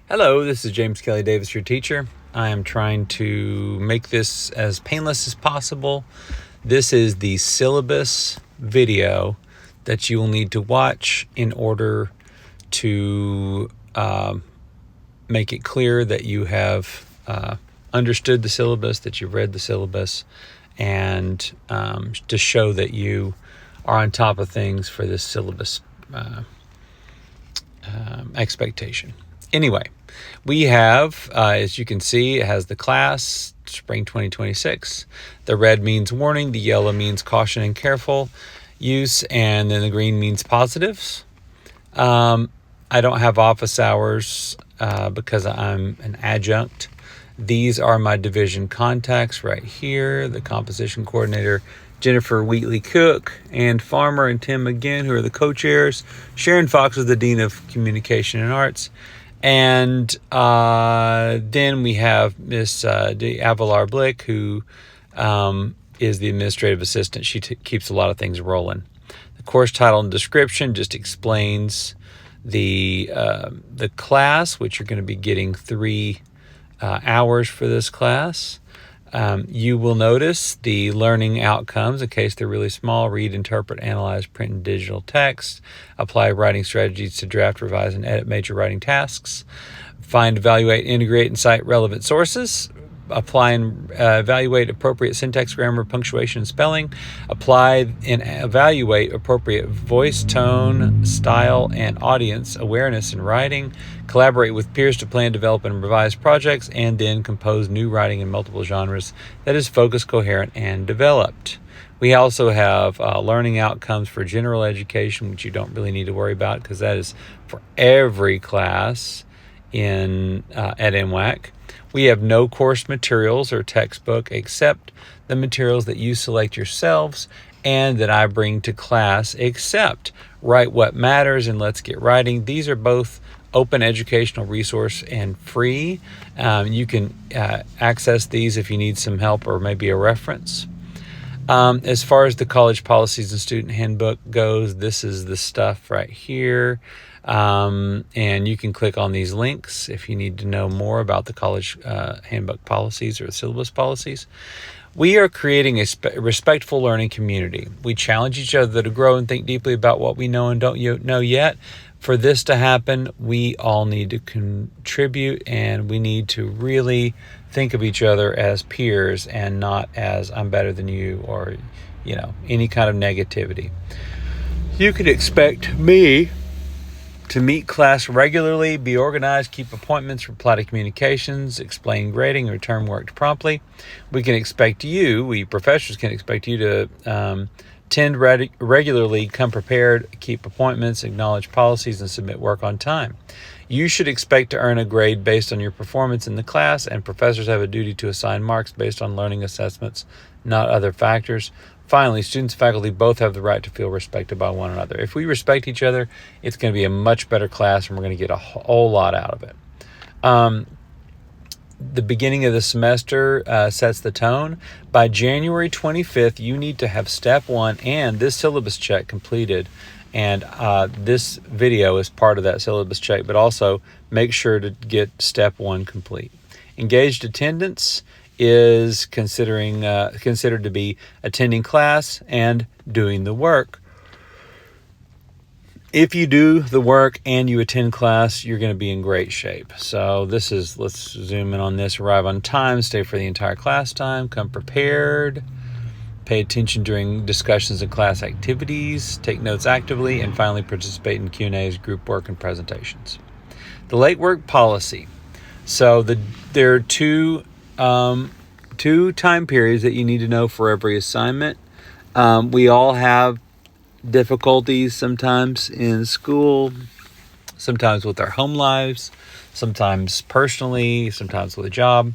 Hello, this is James Kelly Davis, your teacher. I am trying to make this as painless as possible. This is the syllabus video that you will need to watch in order to make it clear that you have understood the syllabus, that you've read the syllabus, and to show that you are on top of things for this syllabus expectation. Anyway, we have, as you can see, it has the class, spring 2026. The red means warning, the yellow means caution and careful use, and then the green means positives. I don't have office hours because I'm an adjunct. These are my division contacts right here, the composition coordinator, Jennifer Wheatley-Cook, and Farmer and Tim McGinn, who are the co-chairs. Sharon Fox is the Dean of Communication and Arts. And then we have Miss Avalar Blick, who is the administrative assistant. She keeps a lot of things rolling. The course title and description just explains the class, which you're going to be getting 3 hours for this class. You will notice the learning outcomes in case they're really small: read, interpret, analyze, print, and digital text, apply writing strategies to draft, revise, and edit major writing tasks, find, evaluate, integrate, and cite relevant sources, apply and evaluate appropriate syntax, grammar, punctuation, and spelling, apply and evaluate appropriate voice, tone, style, and audience awareness in writing, collaborate with peers to plan, develop, and revise projects, and then compose new writing in multiple genres that is focused, coherent, and developed. We also have learning outcomes for general education, which you don't really need to worry about because that is for every class at NWAC. We have no course materials or textbook except the materials that you select yourselves and that I bring to class, except Write What Matters and Let's Get Writing. These are both open educational resource and free. You can access these if you need some help or maybe a reference. As far as the college policies and student handbook goes, this is the stuff right here. And you can click on these links if you need to know more about the college handbook policies or syllabus policies. We are creating a respectful learning community. We challenge each other to grow and think deeply about what we know and don't know yet. For this to happen, we all need to contribute, and we need to really think of each other as peers and not as I'm better than you or, any kind of negativity. You can expect me to meet class regularly, be organized, keep appointments, reply to communications, explain grading, and return work promptly. We professors can expect you to attend regularly, come prepared, keep appointments, acknowledge policies, and submit work on time. You should expect to earn a grade based on your performance in the class, and professors have a duty to assign marks based on learning assessments, not other factors. Finally, students and faculty both have the right to feel respected by one another. If we respect each other, it's going to be a much better class, and we're going to get a whole lot out of it. The beginning of the semester sets the tone. By January 25th, you need to have step 1 and this syllabus check completed. And this video is part of that syllabus check, but also make sure to get step 1 complete. Engaged attendance is considered to be attending class and doing the work. If you do the work and you attend class, you're going to be in great shape. So let's zoom in on this. Arrive on time, stay for the entire class time, come prepared, pay attention during discussions and class activities, take notes actively, and finally participate in Q&As, group work, and presentations. The late work policy. So there are two time periods that you need to know for every assignment. We all have difficulties sometimes in school, sometimes with our home lives, sometimes personally, sometimes with a job.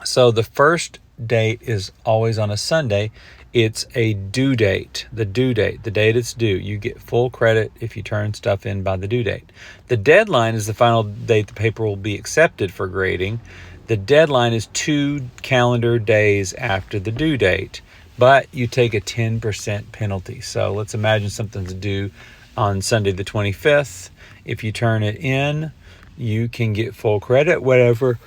So the first date is always on a Sunday. It's a due date, the date it's due. You get full credit if you turn stuff in by the due date. The deadline is the final date the paper will be accepted for grading. The deadline is 2 calendar days after the due date, but you take a 10% penalty. So let's imagine something's due on Sunday the 25th. If you turn it in you can get full credit, whatever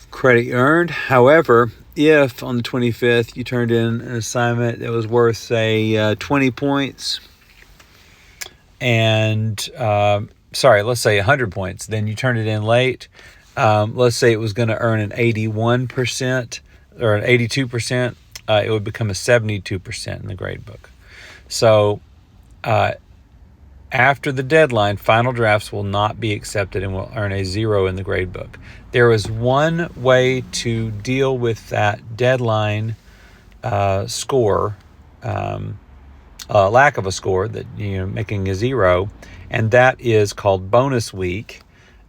credit you earned. However, if on the 25th you turned in an assignment that was worth, say, 20 points, and let's say 100 points, then you turned it in late. Let's say it was going to earn an 81% or an 82%, it would become a 72% in the grade book. So after the deadline, final drafts will not be accepted and will earn a 0 in the grade book. There is one way to deal with that deadline score, lack of a score, that making a 0, and that is called bonus week.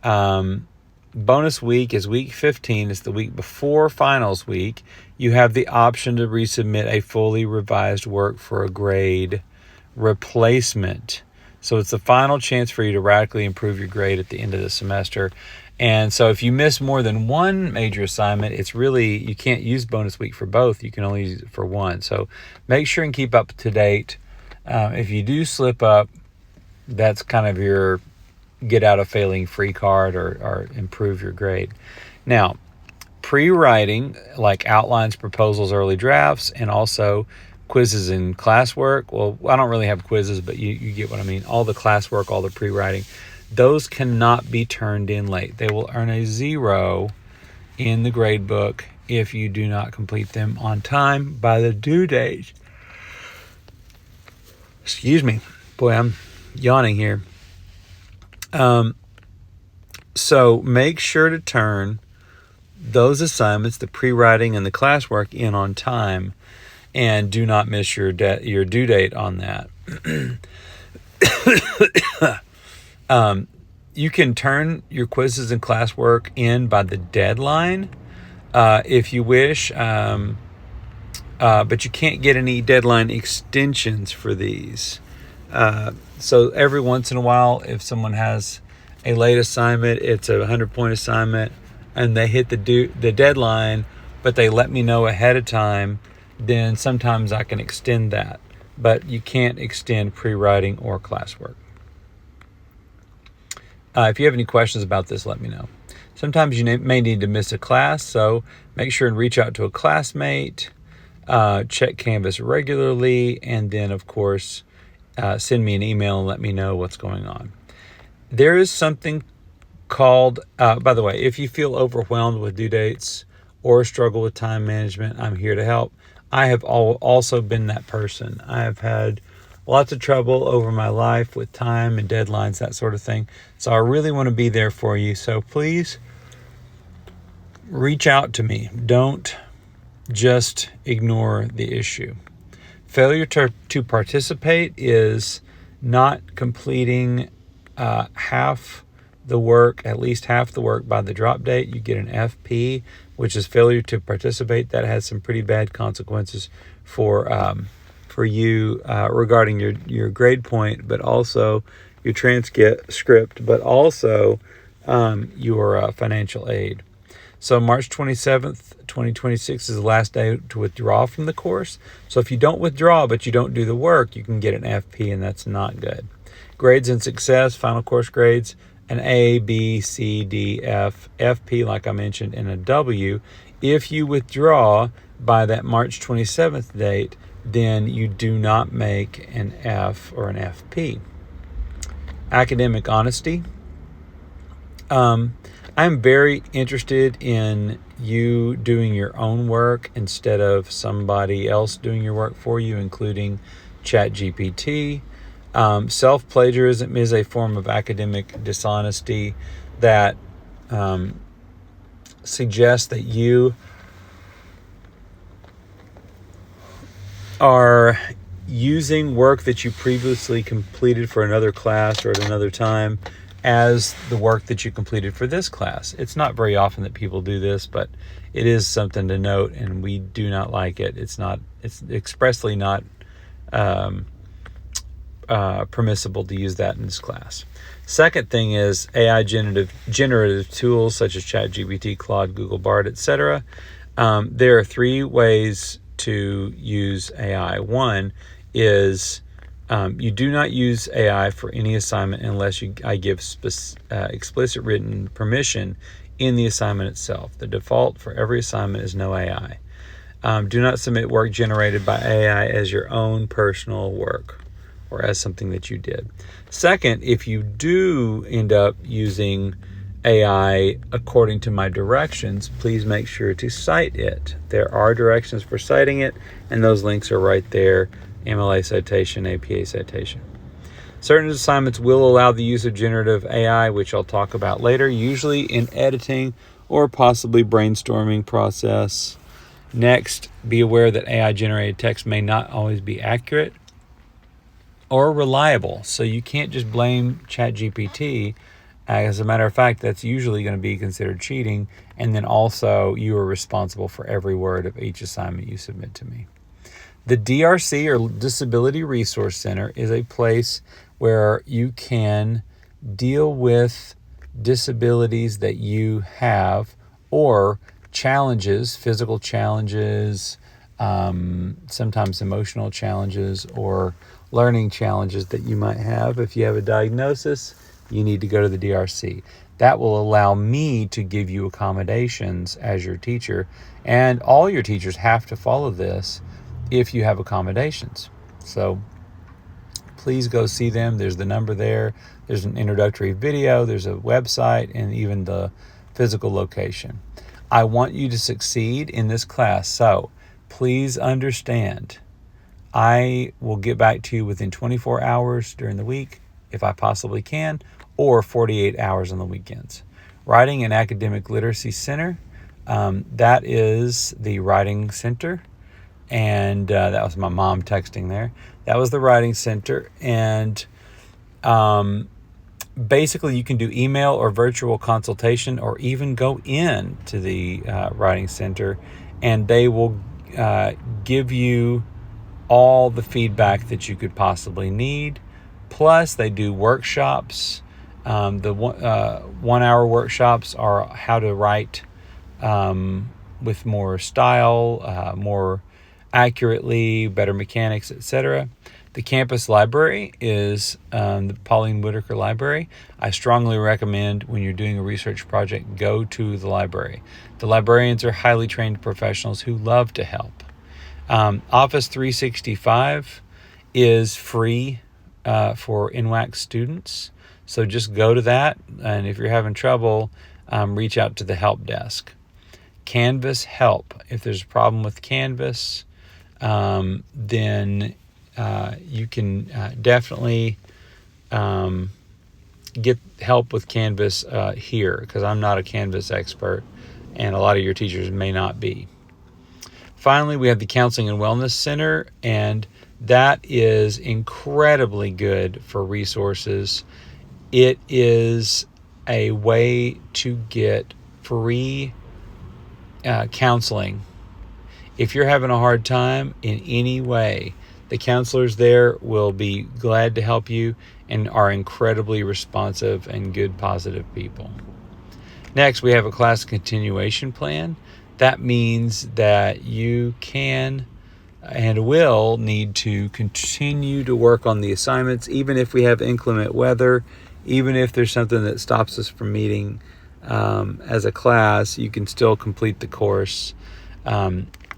Bonus week is week 15. It's the week before finals week. You have the option to resubmit a fully revised work for a grade replacement. So it's the final chance for you to radically improve your grade at the end of the semester. And so if you miss more than one major assignment, it's really, you can't use bonus week for both. You can only use it for one. So make sure and keep up to date. If you do slip up, that's kind of your get out of failing free card or improve your grade. Now, pre-writing, like outlines, proposals, early drafts, and also quizzes and classwork. Well, I don't really have quizzes, but you get what I mean. All the classwork, all the pre-writing, those cannot be turned in late. They will earn a 0 in the grade book if you do not complete them on time by the due date. Excuse me. Boy, I'm yawning here. So make sure to turn those assignments, the pre-writing and the classwork, in on time, and do not miss your due date on that. You can turn your quizzes and classwork in by the deadline if you wish, but you can't get any deadline extensions for these. So every once in a while, if someone has a late assignment, it's a 100-point assignment, and they hit the deadline, but they let me know ahead of time, then sometimes I can extend that. But you can't extend pre-writing or classwork. If you have any questions about this, let me know. Sometimes you may need to miss a class, so make sure and reach out to a classmate, check Canvas regularly, and then, of course, send me an email and let me know what's going on. There is something called, by the way, if you feel overwhelmed with due dates or struggle with time management, I'm here to help. I have also been that person. I have had lots of trouble over my life with time and deadlines, that sort of thing. So I really want to be there for you. So please reach out to me. Don't just ignore the issue. Failure to participate is not completing half the work, at least half the work by the drop date. You get an FP, which is failure to participate. That has some pretty bad consequences for you regarding your grade point, but also your transcript, but also your financial aid. So March 27th, 2026 is the last day to withdraw from the course. So if you don't withdraw, but you don't do the work, you can get an FP, and that's not good. Grades and success, final course grades, an A, B, C, D, F, FP, like I mentioned, and a W. If you withdraw by that March 27th date, then you do not make an F or an FP. Academic honesty. I'm very interested in you doing your own work instead of somebody else doing your work for you, including ChatGPT. Self-plagiarism is a form of academic dishonesty that suggests that you are using work that you previously completed for another class or at another time as the work that you completed for this class. It's not very often that people do this, but it is something to note, and we do not like it. It's expressly not permissible to use that in this class. Second thing is AI generative tools such as ChatGPT, Claude, Google Bard, etc. There are 3 ways to use AI. One is You do not use AI for any assignment unless I give explicit written permission in the assignment itself. The default for every assignment is no AI. Do not submit work generated by AI as your own personal work or as something that you did. Second, if you do end up using AI according to my directions, please make sure to cite it. There are directions for citing it, and those links are right there. MLA citation, APA citation. Certain assignments will allow the use of generative AI, which I'll talk about later, usually in editing or possibly brainstorming process. Next, be aware that AI-generated text may not always be accurate or reliable, so you can't just blame ChatGPT. As a matter of fact, that's usually going to be considered cheating, and then also you are responsible for every word of each assignment you submit to me. The DRC, or Disability Resource Center, is a place where you can deal with disabilities that you have or challenges, physical challenges, sometimes emotional challenges or learning challenges that you might have. If you have a diagnosis, you need to go to the DRC. That will allow me to give you accommodations as your teacher, and all your teachers have to follow this if you have accommodations. So please go see them. There's the number there. There's an introductory video. There's a website and even the physical location. I want you to succeed in this class. So please understand, I will get back to you within 24 hours during the week, if I possibly can, or 48 hours on the weekends. Writing and Academic Literacy Center, that is the Writing Center. And that was my mom texting there. That was the Writing Center. And basically you can do email or virtual consultation, or even go in to the Writing Center, and they will give you all the feedback that you could possibly need. Plus they do workshops. The 1 hour workshops are how to write with more style, more accurately, better mechanics, etc. The campus library is the Pauline Whitaker Library. I strongly recommend, when you're doing a research project, go to the library. The librarians are highly trained professionals who love to help. Office 365 is free for NWAC students, so just go to that, and if you're having trouble, reach out to the help desk. Canvas help. If there's a problem with Canvas, then you can definitely get help with Canvas here, because I'm not a Canvas expert, and a lot of your teachers may not be. Finally, we have the Counseling and Wellness Center, and that is incredibly good for resources. It is a way to get free counseling. If you're having a hard time in any way, the counselors there will be glad to help you and are incredibly responsive and good, positive people. Next, we have a class continuation plan. That means that you can and will need to continue to work on the assignments, even if we have inclement weather, even if there's something that stops us from meeting as a class. You can still complete the course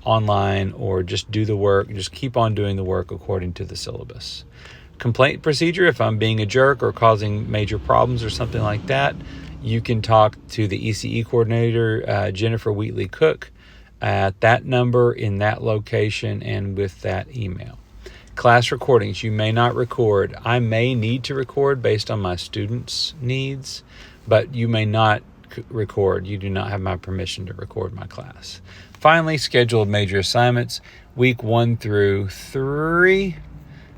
online, or just do the work. Just keep on doing the work according to the syllabus. Complaint procedure: if I'm being a jerk or causing major problems or something like that, you can talk to the ECE coordinator, Jennifer Wheatley Cook, at that number, in that location, and with that email. Class recordings: you may not record. I may need to record based on my students' needs, but you may not record. You do not have my permission to record my class. Finally, schedule of major assignments: week 1 through 3.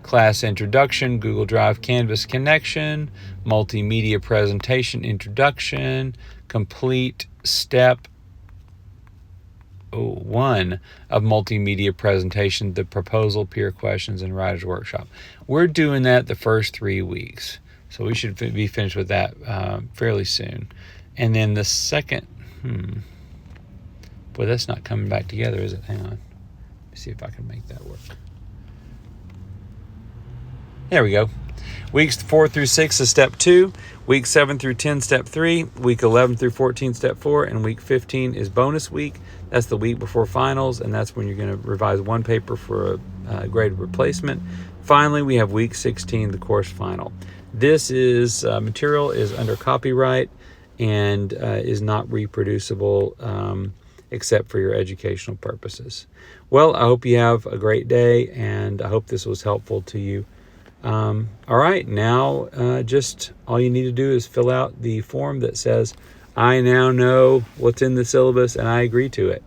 Class introduction, Google Drive Canvas connection, multimedia presentation introduction, complete step 1 of multimedia presentation, the proposal, peer questions, and writer's workshop. We're doing that the first 3 weeks, so we should be finished with that fairly soon. And then the second, boy, that's not coming back together, is it? Hang on. Let me see if I can make that work. There we go. Weeks 4 through 6 is step 2. Week 7 through 10, step 3. Week 11 through 14, step 4. And week 15 is bonus week. That's the week before finals, and that's when you're going to revise one paper for a graded replacement. Finally, we have week 16, the course final. This is material is under copyright and is not reproducible except for your educational purposes. Well, I hope you have a great day, and I hope this was helpful to you. All right, now just all you need to do is fill out the form that says, I now know what's in the syllabus and I agree to it.